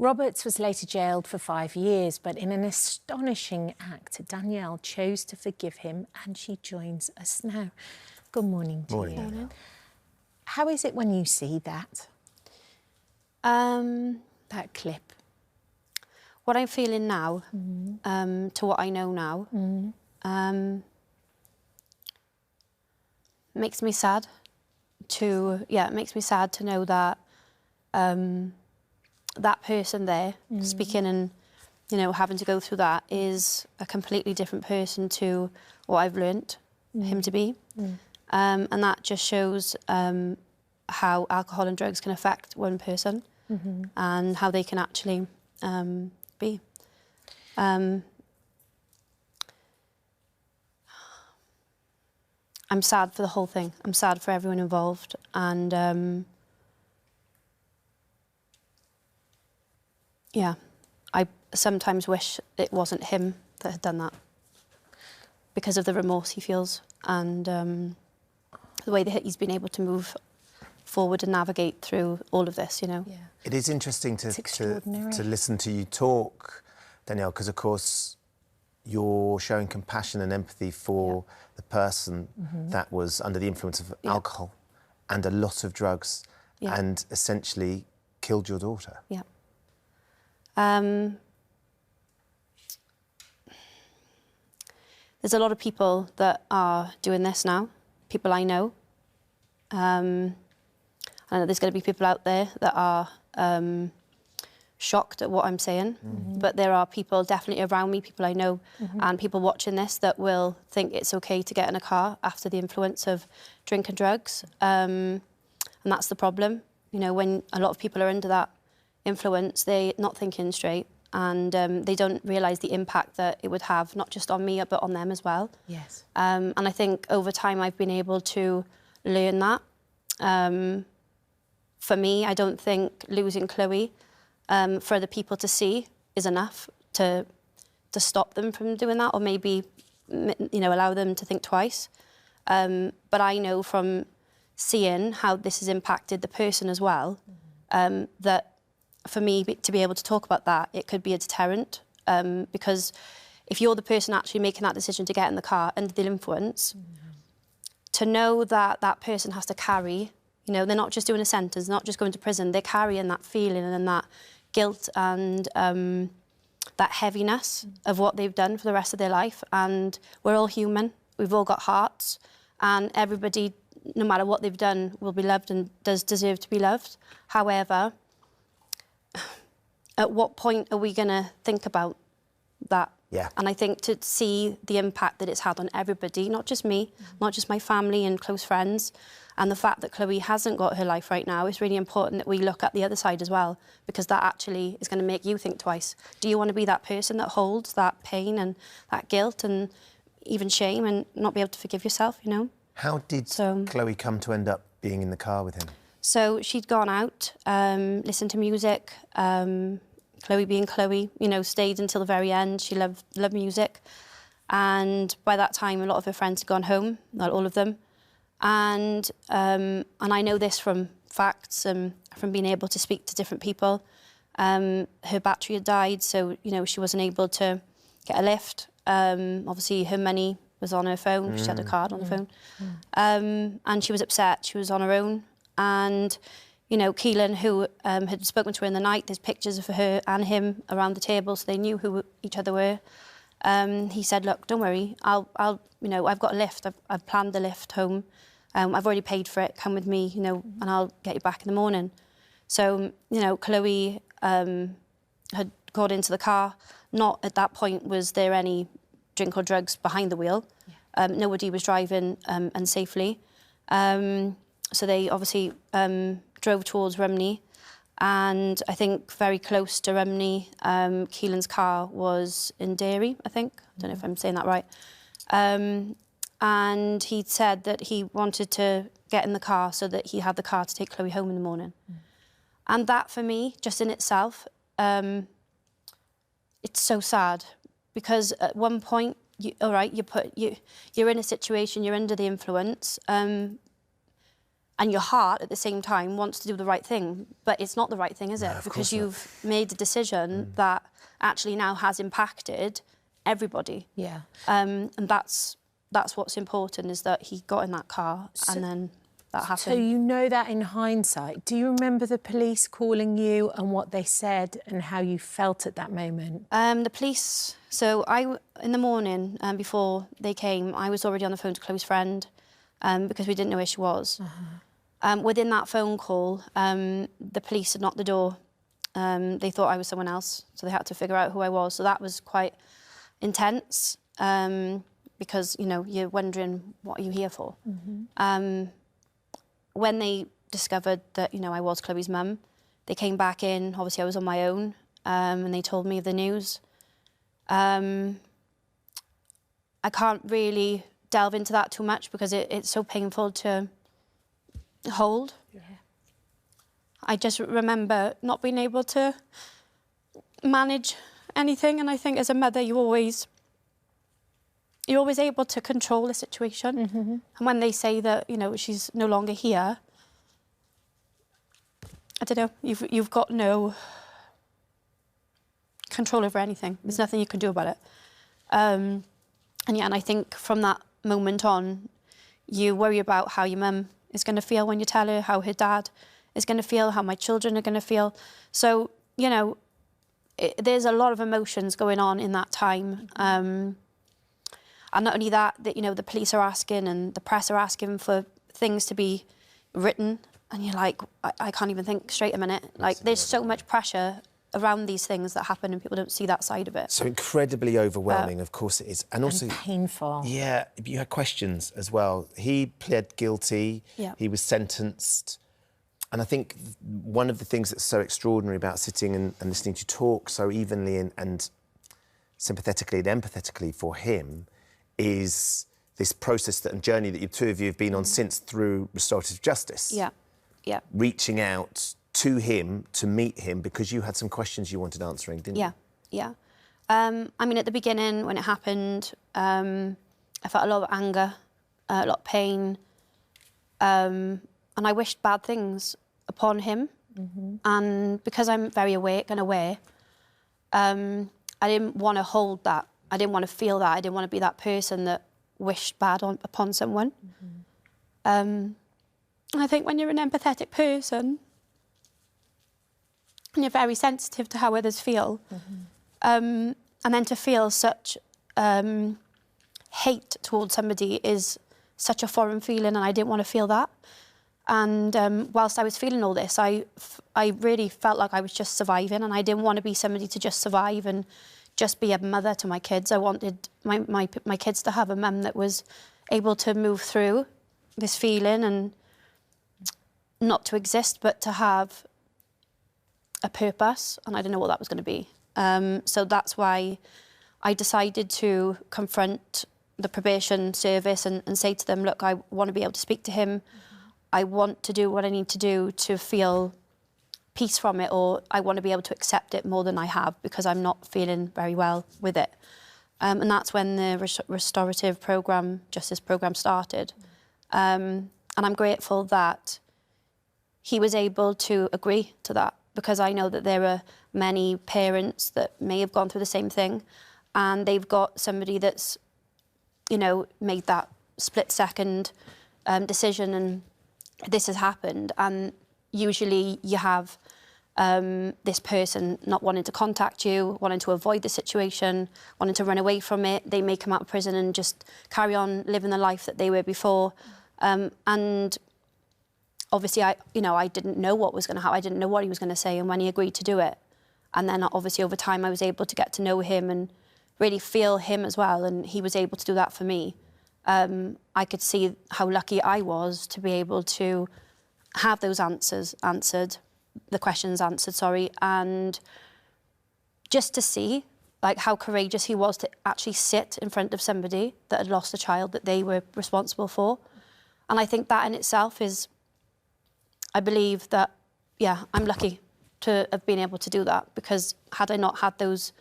Roberts was later jailed for 5 years, but in an astonishing act, Danielle chose to forgive him, and she joins us now. Good morning to you. Morning. How is it when you see that? That clip? What I'm feeling now, to what I know now, makes me sad. It makes me sad to know that that person there speaking and, you know, having to go through that is a completely different person to what I've learnt him to be. And that just shows how alcohol and drugs can affect one person and how they can actually be. I'm sad for the whole thing. I'm sad for everyone involved, and yeah, I sometimes wish it wasn't him that had done that because of the remorse he feels and the way that he's been able to move forward and navigate through all of this, you know. Yeah. It is interesting to listen to you talk, Danielle, because of course you're showing compassion and empathy for the person that was under the influence of alcohol and a lot of drugs and essentially killed your daughter. Yeah. There's a lot of people that are doing this now, people I know. I know there's going to be people out there that are shocked at what I'm saying, but there are people definitely around me, people I know, and people watching this that will think it's okay to get in a car after the influence of drink and drugs. And that's the problem. You know, when a lot of people are under that influence, they're not thinking straight, and they don't realise the impact that it would have, not just on me, but on them as well. Yes. And I think over time I've been able to learn that. For me, I don't think losing Chloe for other people to see is enough to stop them from doing that, or maybe, you know, allow them to think twice. But I know from seeing how this has impacted the person as well, that for me to be able to talk about that, it could be a deterrent, because if you're the person actually making that decision to get in the car under the influence, to know that that person has to carry, you know, they're not just doing a sentence, not just going to prison, they're carrying that feeling and that guilt and that heaviness of what they've done for the rest of their life. And we're all human, we've all got hearts, and everybody, no matter what they've done, will be loved and does deserve to be loved. However, at what point are we going to think about that? Yeah. And I think to see the impact that it's had on everybody, not just me, not just my family and close friends, and the fact that Chloe hasn't got her life right now, it's really important that we look at the other side as well, because that actually is going to make you think twice. Do you want to be that person that holds that pain and that guilt and even shame and not be able to forgive yourself, you know? How did Chloe come to end up being in the car with him? So she'd gone out, listened to music, Chloe being Chloe, you know, stayed until the very end. She loved music. And by that time, a lot of her friends had gone home, not all of them. And I know this from facts and from being able to speak to different people. Her battery had died, so, you know, she wasn't able to get a lift. Obviously, her money was on her phone. She had a card on the phone. And she was upset. She was on her own. And, you know, Keilan, who had spoken to her in the night, there's pictures of her and him around the table, so they knew who each other were. He said, look, don't worry, I'll you know, I've got a lift, I've planned the lift home. I've already paid for it, come with me, you know, and I'll get you back in the morning. So, you know, Chloe had got into the car. Not at that point was there any drink or drugs behind the wheel. Yeah. Nobody was driving unsafely. So they obviously drove towards Rumney, and I think very close to Rumney, Keilan's car was in Derry, I think. I don't know if I'm saying that right. And he'd said that he wanted to get in the car so that he had the car to take Chloe home in the morning. And that, for me, just in itself, it's so sad, because at one point, all right, you're in a situation, you're under the influence, and And your heart, at the same time, wants to do the right thing. But it's not the right thing, is it? No, because you've made a decision that actually now has impacted everybody. Yeah. And that's what's important, is that he got in that car and then that happened. So you know that in hindsight. Do you remember the police calling you and what they said and how you felt at that moment? The police... So in the morning, before they came, I was already on the phone to Chloe's friend because we didn't know where she was. Within that phone call, the police had knocked the door. They thought I was someone else, so they had to figure out who I was. So that was quite intense because, you know, you're wondering, what are you here for? When they discovered that, you know, I was Chloe's mum, they came back in. Obviously, I was on my own, and they told me of the news. I can't really delve into that too much because it's so painful to hold. Yeah. I just remember not being able to manage anything, and I think as a mother you're always able to control the situation. And when they say that, you know, she's no longer here, I don't know, you've got no control over anything. There's nothing you can do about it. And I think from that moment on, you worry about how your mum is going to feel when you tell her, how her dad is going to feel, how my children are going to feel. So, you know, there's a lot of emotions going on in that time. And not only that, you know, the police are asking and the press are asking for things to be written. And you're like, I can't even think straight a minute. Like, there's so much pressure around these things that happen and people don't see that side of it. So incredibly overwhelming, of course it is. And also... And painful. Yeah, you had questions as well. He pled guilty, he was sentenced. And I think one of the things that's so extraordinary about sitting and listening to you talk so evenly and sympathetically and empathetically for him is this process and journey that you two of you have been on since through restorative justice. Yeah, yeah. Reaching out to him, to meet him, because you had some questions you wanted answering, didn't you? Yeah. I mean, at the beginning, when it happened, I felt a lot of anger, a lot of pain, and I wished bad things upon him. And because I'm very awake and aware, I didn't want to hold that. I didn't want to feel that. I didn't want to be that person that wished bad upon someone. And I think when you're an empathetic person, and you're very sensitive to how others feel, and then to feel such hate towards somebody is such a foreign feeling, and I didn't want to feel that. And whilst I was feeling all this, I really felt like I was just surviving, and I didn't want to be somebody to just survive and just be a mother to my kids. I wanted my kids to have a mum that was able to move through this feeling and not to exist, but to have a purpose, and I didn't know what that was going to be. So that's why I decided to confront the probation service and say to them, look, I want to be able to speak to him. I want to do what I need to do to feel peace from it, or I want to be able to accept it more than I have because I'm not feeling very well with it. And that's when the restorative justice program started. And I'm grateful that he was able to agree to that, because I know that there are many parents that may have gone through the same thing, and they've got somebody that's, you know, made that split-second decision, and this has happened. And usually you have this person not wanting to contact you, wanting to avoid the situation, wanting to run away from it. They may come out of prison and just carry on living the life that they were before. And obviously, I didn't know what was going to happen. I didn't know what he was going to say, and when he agreed to do it. And then obviously over time I was able to get to know him and really feel him as well, and he was able to do that for me. I could see how lucky I was to be able to have those the questions answered, and just to see like how courageous he was to actually sit in front of somebody that had lost a child that they were responsible for. And I think that in itself is, I believe that, yeah, I'm lucky to have been able to do that, because had I not had those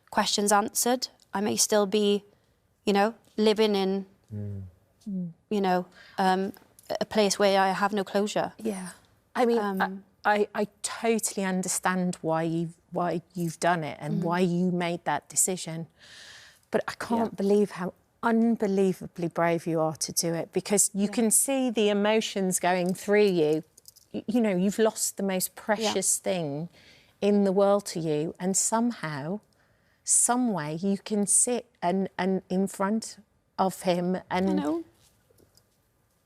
questions answered, I may still be, you know, living in, you know, a place where I have no closure. Yeah. I mean, I totally understand why you've done it and why you made that decision. But I can't believe how unbelievably brave you are to do it, because you can see the emotions going through you. You know, you've lost the most precious thing in the world to you, and somehow, some way, you can sit and in front of him, and I know.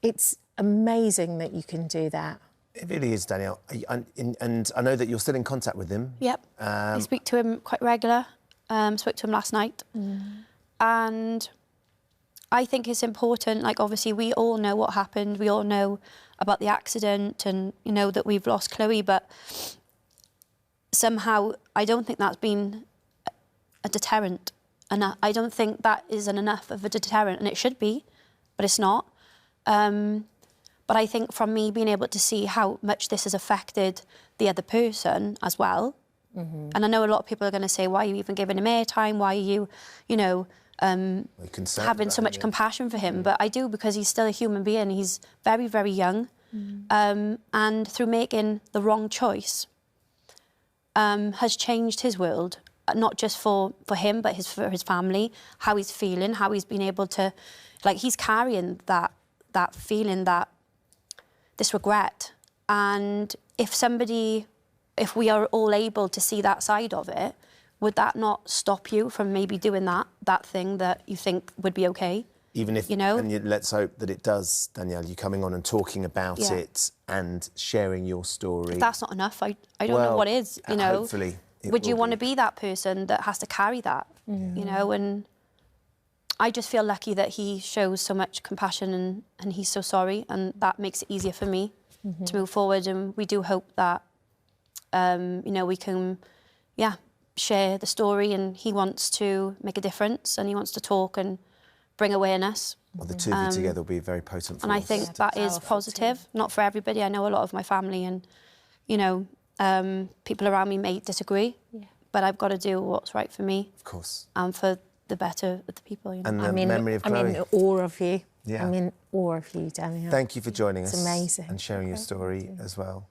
It's amazing that you can do that. It really is, Danielle. And I know that you're still in contact with him. Yep. I speak to him quite regular. Spoke to him last night. And I think it's important, like, obviously we all know what happened. We all know about the accident and, you know, that we've lost Chloe, but somehow I don't think that's been a deterrent. And I don't think that isn't enough of a deterrent, and it should be, but it's not. But I think from me being able to see how much this has affected the other person as well, and I know a lot of people are going to say, why are you even giving him airtime? Why are you, you know, having so much compassion for him? But I do, because he's still a human being. He's very, very young. And through making the wrong choice, has changed his world, not just for him, but for his family, how he's feeling, how he's been able to, like, he's carrying that feeling, this regret. And if we are all able to see that side of it, would that not stop you from maybe doing that thing that you think would be okay? Even if, you know? And let's hope that it does, Danielle, you coming on and talking about it and sharing your story. If that's not enough, I don't know what is, you know. Hopefully would you want to be that person that has to carry that, you know? And I just feel lucky that he shows so much compassion and he's so sorry, and that makes it easier for me to move forward. And we do hope that, you know, we can, share the story, and he wants to make a difference, and he wants to talk and bring awareness. Well, the two of you together will be very potent force. And I think that is positive, not for everybody. I know a lot of my family and, you know, people around me may disagree, but I've got to do what's right for me. Of course. And for the better of the people, you know. And the memory of Chloe. I'm in awe of you. Yeah. I'm in awe of you, Danielle. Thank you for joining us. It's amazing. And sharing your story as well.